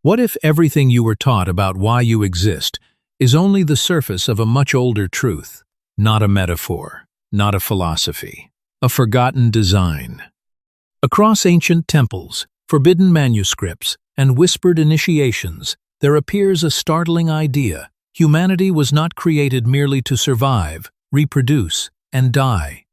What if everything you were taught about why you exist is only the surface of a much older truth, not a metaphor, not a philosophy, a forgotten design? Across ancient temples, forbidden manuscripts, and whispered initiations, there appears a startling idea. Humanity was not created merely to survive, reproduce, and die.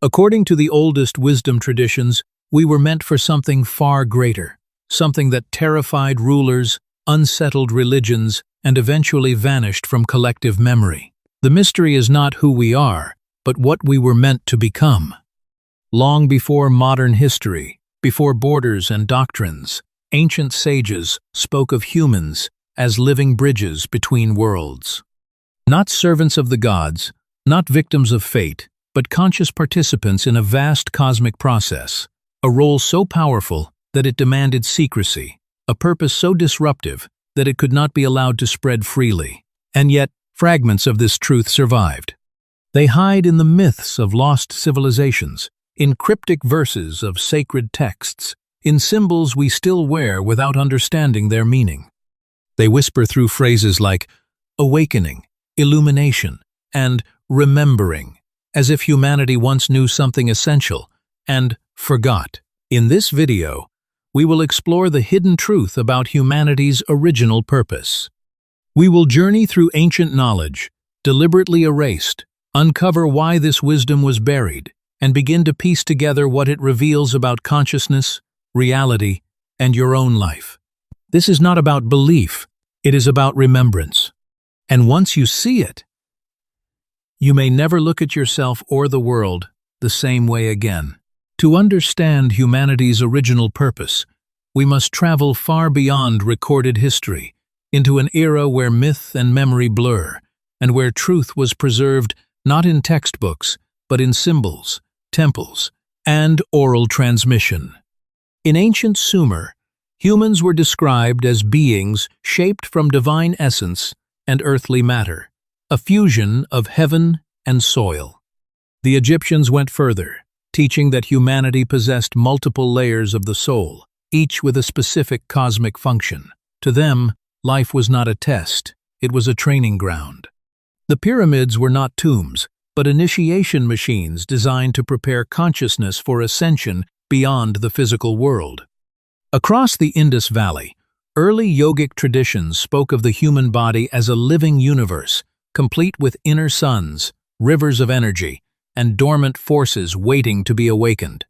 According to the oldest wisdom traditions, we were meant for something far greater, something that terrified rulers, unsettled religions, and eventually vanished from collective memory. The mystery is not who we are, but what we were meant to become. Long before modern history, before borders and doctrines, ancient sages spoke of humans as living bridges between worlds. Not servants of the gods, not victims of fate, but conscious participants in a vast cosmic process, a role so powerful that it demanded secrecy, a purpose so disruptive that it could not be allowed to spread freely. And yet, fragments of this truth survived. They hide in the myths of lost civilizations, in cryptic verses of sacred texts, in symbols we still wear without understanding their meaning. They whisper through phrases like awakening, illumination, and remembering, as if humanity once knew something essential and forgot. In this video, we will explore the hidden truth about humanity's original purpose. We will journey through ancient knowledge, deliberately erased, uncover why this wisdom was buried, and begin to piece together what it reveals about consciousness, reality, and your own life. This is not about belief, it is about remembrance. And once you see it, you may never look at yourself or the world the same way again. To understand humanity's original purpose, we must travel far beyond recorded history, into an era where myth and memory blur, and where truth was preserved not in textbooks, but in symbols, temples, and oral transmission. In ancient Sumer, humans were described as beings shaped from divine essence and earthly matter, a fusion of heaven and soil. The Egyptians went further, teaching that humanity possessed multiple layers of the soul, each with a specific cosmic function. To them, life was not a test, it was a training ground. The pyramids were not tombs, but initiation machines designed to prepare consciousness for ascension beyond the physical world. Across the Indus Valley, early yogic traditions spoke of the human body as a living universe, complete with inner suns, rivers of energy, and dormant forces waiting to be awakened.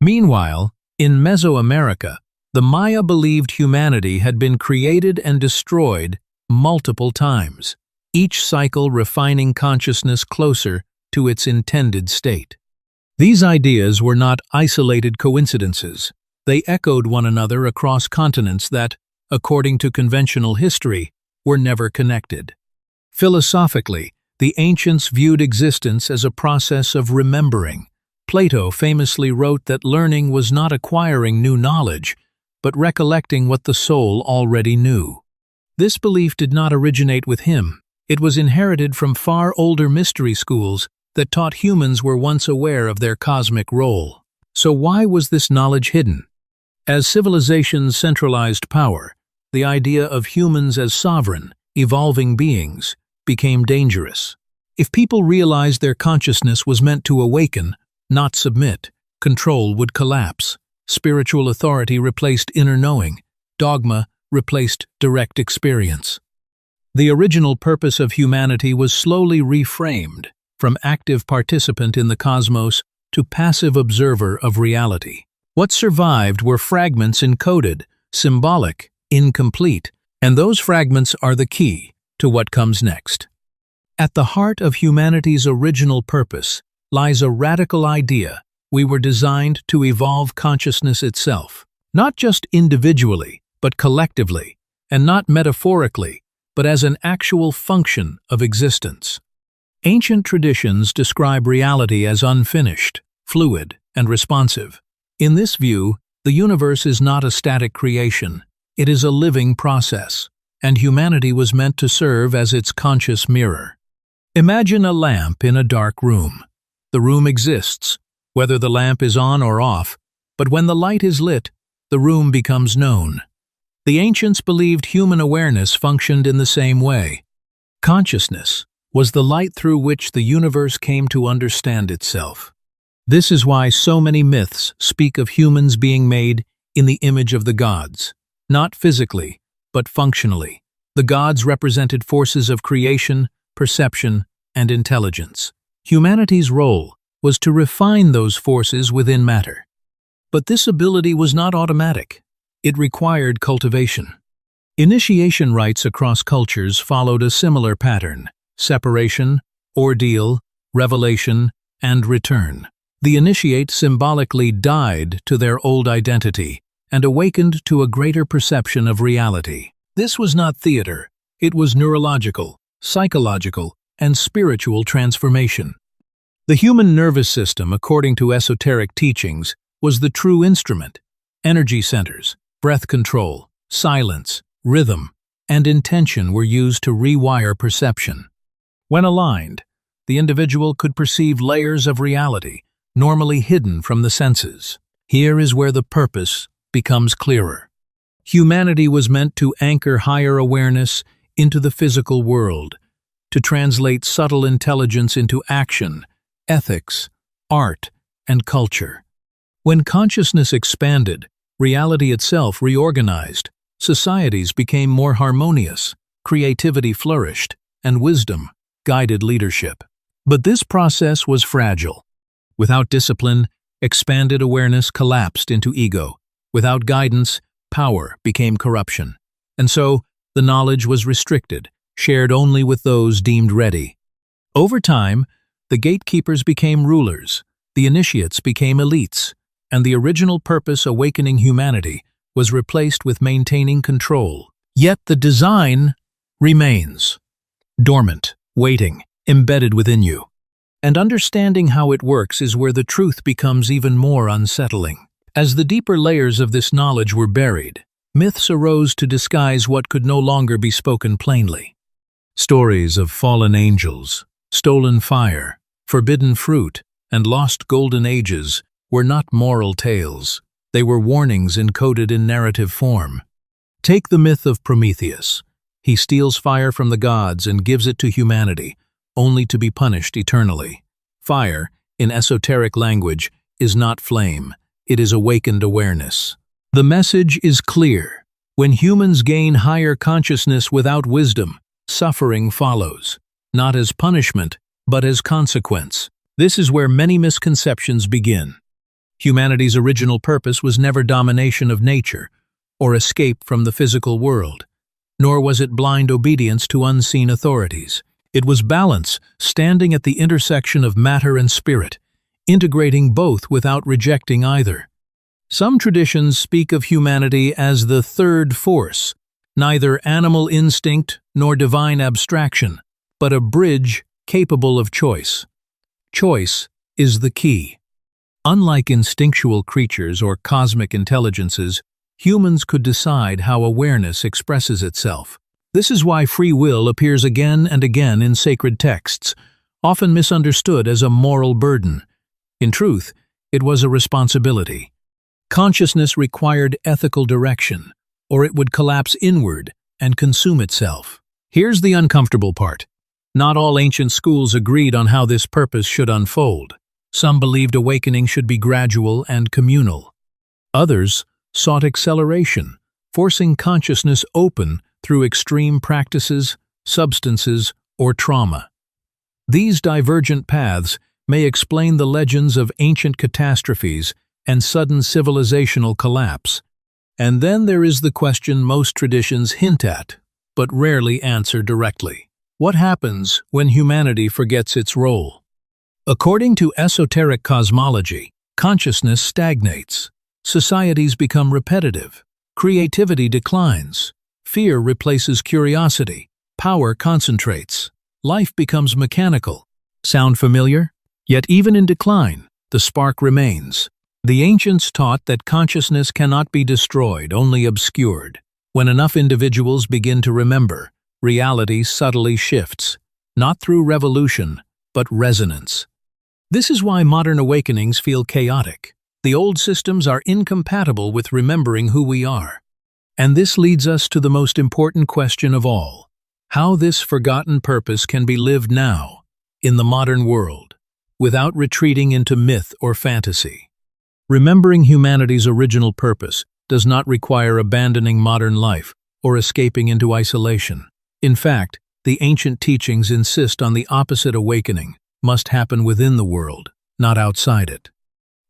Meanwhile, in Mesoamerica, the Maya believed humanity had been created and destroyed multiple times, each cycle refining consciousness closer to its intended state. These ideas were not isolated coincidences. They echoed one another across continents that, according to conventional history, were never connected. Philosophically, the ancients viewed existence as a process of remembering. Plato famously wrote that learning was not acquiring new knowledge, but recollecting what the soul already knew. This belief did not originate with him. It was inherited from far older mystery schools that taught humans were once aware of their cosmic role. So why was this knowledge hidden? As civilizations centralized power, the idea of humans as sovereign, evolving beings became dangerous. If people realized their consciousness was meant to awaken, not submit, control would collapse. Spiritual authority replaced inner knowing. Dogma replaced direct experience. The original purpose of humanity was slowly reframed, from active participant in the cosmos to passive observer of reality. What survived were fragments encoded, symbolic, incomplete, and those fragments are the key to what comes next. At the heart of humanity's original purpose lies a radical idea: we were designed to evolve consciousness itself, not just individually, but collectively, and not metaphorically, but as an actual function of existence. Ancient traditions describe reality as unfinished, fluid, and responsive. In this view, the universe is not a static creation, it is a living process, and humanity was meant to serve as its conscious mirror. Imagine a lamp in a dark room. The room exists, whether the lamp is on or off, but when the light is lit, the room becomes known. The ancients believed human awareness functioned in the same way. Consciousness was the light through which the universe came to understand itself. This is why so many myths speak of humans being made in the image of the gods, not physically, but functionally. The gods represented forces of creation, perception, and intelligence. Humanity's role was to refine those forces within matter. But this ability was not automatic. It required cultivation. Initiation rites across cultures followed a similar pattern: separation, ordeal, revelation, and return. The initiate symbolically died to their old identity and awakened to a greater perception of reality. This was not theater. It was neurological, psychological, and spiritual transformation. The human nervous system, according to esoteric teachings, was the true instrument. Energy centers, breath control, silence, rhythm, and intention were used to rewire perception. When aligned, the individual could perceive layers of reality normally hidden from the senses. Here is where the purpose becomes clearer. Humanity was meant to anchor higher awareness into the physical world, to translate subtle intelligence into action, ethics, art, and culture. When consciousness expanded, reality itself reorganized, societies became more harmonious, creativity flourished, and wisdom guided leadership. But this process was fragile. Without discipline, expanded awareness collapsed into ego. Without guidance, power became corruption. And so, the knowledge was restricted, shared only with those deemed ready. Over time, the gatekeepers became rulers, the initiates became elites, and the original purpose, awakening humanity, was replaced with maintaining control. Yet the design remains, dormant, waiting, embedded within you. And understanding how it works is where the truth becomes even more unsettling. As the deeper layers of this knowledge were buried, myths arose to disguise what could no longer be spoken plainly. Stories of fallen angels, stolen fire, forbidden fruit, and lost golden ages were not moral tales. They were warnings encoded in narrative form. Take the myth of Prometheus. He steals fire from the gods and gives it to humanity, only to be punished eternally. Fire, in esoteric language, is not flame. It is awakened awareness. The message is clear. When humans gain higher consciousness without wisdom, suffering follows, not as punishment, but as consequence. This is where many misconceptions begin. Humanity's original purpose was never domination of nature or escape from the physical world, nor was it blind obedience to unseen authorities. It was balance, standing at the intersection of matter and spirit, integrating both without rejecting either. Some traditions speak of humanity as the third force, neither animal instinct nor divine abstraction, but a bridge capable of choice. Choice is the key. Unlike instinctual creatures or cosmic intelligences, humans could decide how awareness expresses itself. This is why free will appears again and again in sacred texts, often misunderstood as a moral burden. In truth, it was a responsibility. Consciousness required ethical direction, or it would collapse inward and consume itself. Here's the uncomfortable part. Not all ancient schools agreed on how this purpose should unfold. Some believed awakening should be gradual and communal. Others sought acceleration, forcing consciousness open through extreme practices, substances, or trauma. These divergent paths may explain the legends of ancient catastrophes and sudden civilizational collapse. And then there is the question most traditions hint at, but rarely answer directly. What happens when humanity forgets its role? According to esoteric cosmology, consciousness stagnates. Societies become repetitive. Creativity declines. Fear replaces curiosity. Power concentrates. Life becomes mechanical. Sound familiar? Yet even in decline, the spark remains. The ancients taught that consciousness cannot be destroyed, only obscured. When enough individuals begin to remember, reality subtly shifts, not through revolution, but resonance. This is why modern awakenings feel chaotic. The old systems are incompatible with remembering who we are. And this leads us to the most important question of all: how this forgotten purpose can be lived now, in the modern world, without retreating into myth or fantasy. Remembering humanity's original purpose does not require abandoning modern life or escaping into isolation. In fact, the ancient teachings insist on the opposite: awakening must happen within the world, not outside it.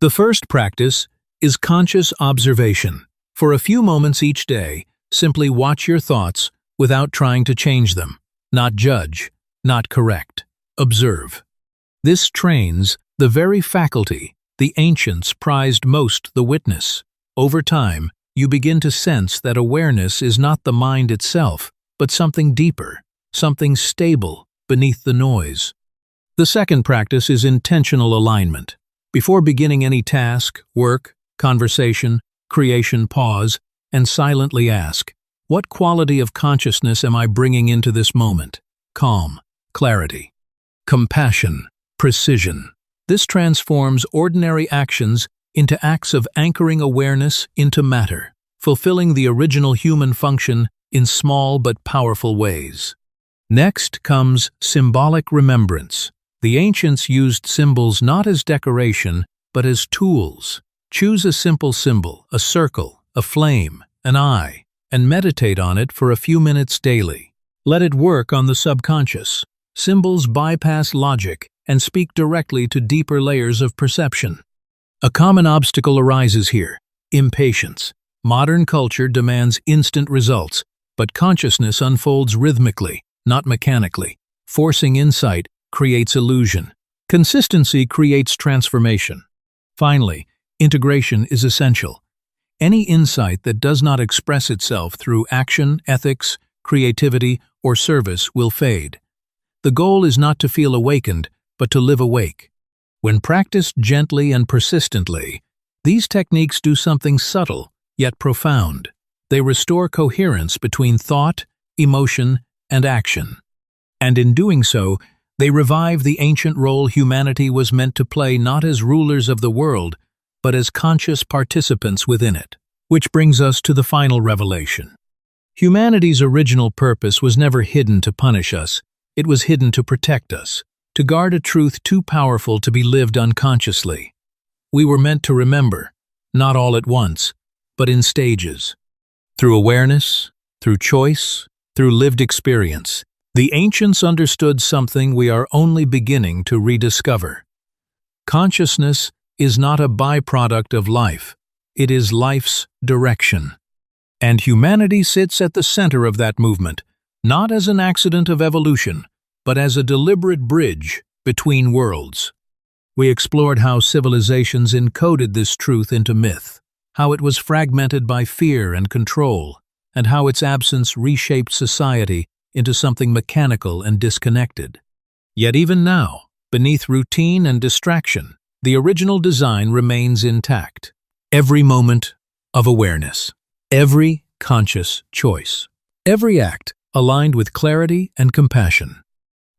The first practice is conscious observation. For a few moments each day, simply watch your thoughts without trying to change them. Not judge, not correct. Observe. This trains the very faculty the ancients prized most: the witness. Over time, you begin to sense that awareness is not the mind itself, but something deeper, something stable beneath the noise. The second practice is intentional alignment. Before beginning any task, work, conversation, creation, pause and silently ask, what quality of consciousness am I bringing into this moment? Calm, clarity, compassion, precision. This transforms ordinary actions into acts of anchoring awareness into matter, fulfilling the original human function in small but powerful ways. Next comes symbolic remembrance. The ancients used symbols not as decoration, but as tools. Choose a simple symbol, a circle, a flame, an eye, and meditate on it for a few minutes daily. Let it work on the subconscious. Symbols bypass logic and speak directly to deeper layers of perception. A common obstacle arises here: impatience. Modern culture demands instant results, but consciousness unfolds rhythmically, not mechanically. Forcing insight creates illusion. Consistency creates transformation. Finally, integration is essential. Any insight that does not express itself through action, ethics, creativity, or service will fade. The goal is not to feel awakened, but to live awake. When practiced gently and persistently, these techniques do something subtle yet profound. They restore coherence between thought, emotion, and action. And in doing so, they revive the ancient role humanity was meant to play, not as rulers of the world, but as conscious participants within it. Which brings us to the final revelation. Humanity's original purpose was never hidden to punish us. It was hidden to protect us, to guard a truth too powerful to be lived unconsciously. We were meant to remember, not all at once, but in stages. Through awareness, through choice, through lived experience, the ancients understood something we are only beginning to rediscover. Consciousness is not a byproduct of life, it is life's direction. And humanity sits at the center of that movement, not as an accident of evolution, but as a deliberate bridge between worlds. We explored how civilizations encoded this truth into myth, how it was fragmented by fear and control, and how its absence reshaped society into something mechanical and disconnected. Yet even now, beneath routine and distraction, the original design remains intact. Every moment of awareness, every conscious choice, every act aligned with clarity and compassion.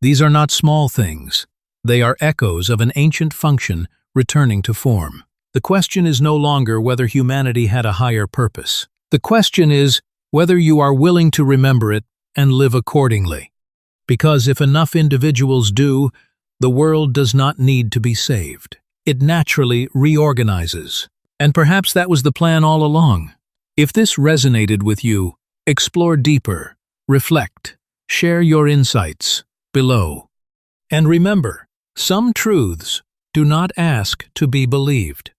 These are not small things. They are echoes of an ancient function returning to form. The question is no longer whether humanity had a higher purpose. The question is whether you are willing to remember it and live accordingly. Because if enough individuals do, the world does not need to be saved. It naturally reorganizes. And perhaps that was the plan all along. If this resonated with you, explore deeper, reflect, share your insights below. And remember, some truths do not ask to be believed.